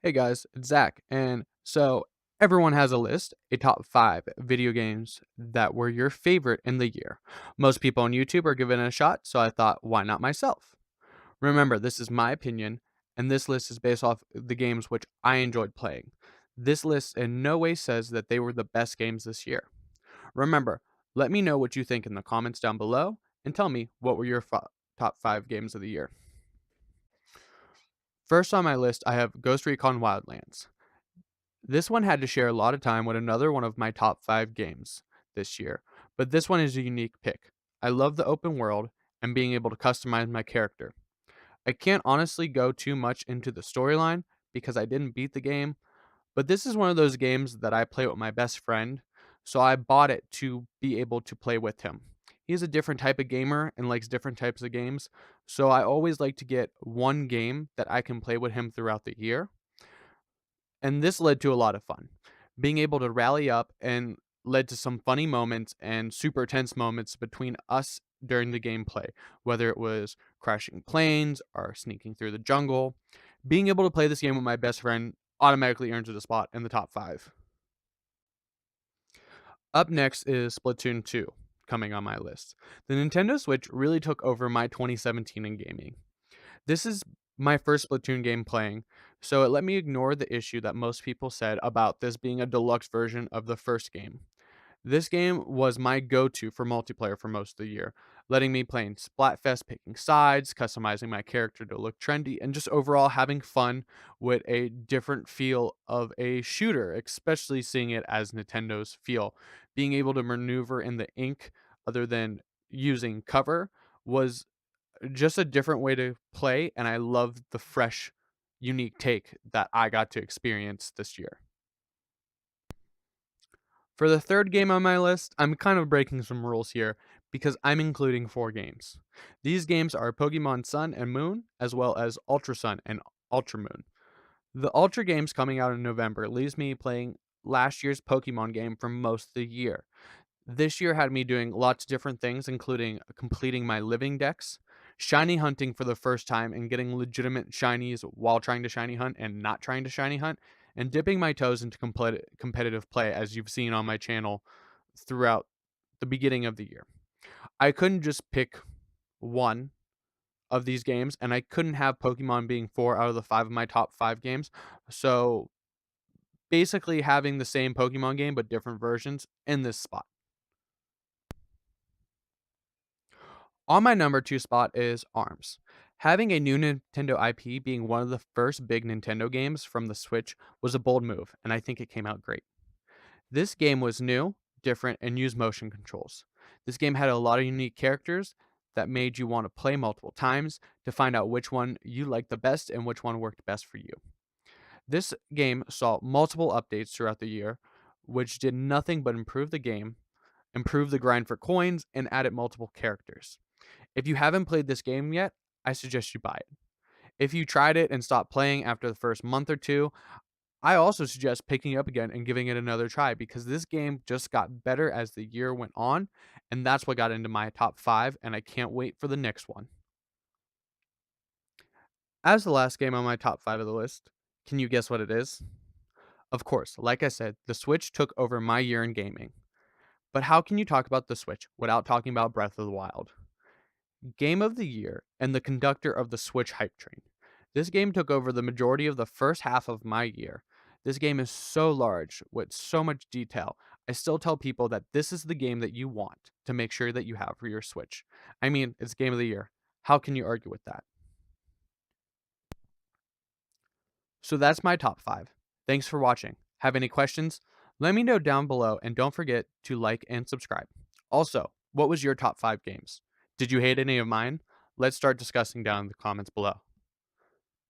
Hey guys, it's Zach. And so everyone has a list, a top five video games that were your favorite in the year. Most people on YouTube are giving it a shot, so I thought, why not myself? Remember, this is my opinion, and this list is based off the games which I enjoyed playing. This list in no way says that they were the best games this year. Remember, let me know what you think in the comments down below and tell me what were your top five games of the year. First on my list, I have Ghost Recon Wildlands. This one had to share a lot of time with another one of my top 5 games this year, but this one is a unique pick. I love the open world and being able to customize my character. I can't honestly go too much into the storyline because I didn't beat the game, but this is one of those games that I play with my best friend, so I bought it to be able to play with him. He's a different type of gamer and likes different types of games, so I always like to get one game that I can play with him throughout the year, and this led to a lot of fun. Being able to rally up and led to some funny moments and super tense moments between us during the gameplay, whether it was crashing planes or sneaking through the jungle. Being able to play this game with my best friend automatically earns it a spot in the top 5. Up next is Splatoon 2, coming on my list. The Nintendo Switch really took over my 2017 in gaming. This is my first Splatoon game playing, so it let me ignore the issue that most people said about this being a deluxe version of the first game. This game was my go-to for multiplayer for most of the year, letting me play in Splatfest, picking sides, customizing my character to look trendy, and just overall having fun with a different feel of a shooter, especially seeing it as Nintendo's feel. Being able to maneuver in the ink other than using cover was just a different way to play, and I love the fresh, unique take that I got to experience this year. For the third game on my list, I'm kind of breaking some rules here because I'm including 4 games. These games are Pokemon Sun and Moon, as well as Ultra Sun and Ultra Moon. The Ultra games coming out in November leaves me playing last year's Pokemon game for most of the year. This year had me doing lots of different things, including completing my living decks, shiny hunting for the first time and getting legitimate shinies while trying to shiny hunt and not trying to shiny hunt, and dipping my toes into competitive play, as you've seen on my channel throughout the beginning of the year. I couldn't just pick one of these games, and I couldn't have Pokemon being 4 out of the 5 of my top 5 games. So basically, having the same Pokemon game but different versions in this spot. On my number 2 spot is ARMS. Having a new Nintendo IP being one of the first big Nintendo games from the Switch was a bold move, and I think it came out great. This game was new, different, and used motion controls. This game had a lot of unique characters that made you want to play multiple times to find out which one you liked the best and which one worked best for you. This game saw multiple updates throughout the year, which did nothing but improve the game, improve the grind for coins, and added multiple characters. If you haven't played this game yet, I suggest you buy it. If you tried it and stopped playing after the first month or two, I also suggest picking it up again and giving it another try because this game just got better as the year went on, and that's what got into my top 5, and I can't wait for the next one. As the last game on my top 5 of the list, can you guess what it is? Of course, like I said, the Switch took over my year in gaming. But how can you talk about the Switch without talking about Breath of the Wild? Game of the Year and the conductor of the Switch hype train. This game took over the majority of the first half of my year. This game is so large with so much detail. I still tell people that this is the game that you want to make sure that you have for your Switch. I mean, it's Game of the Year. How can you argue with that? So that's my top 5. Thanks for watching. Have any questions? Let me know down below and don't forget to like and subscribe. Also, what was your top 5 games? Did you hate any of mine? Let's start discussing down in the comments below.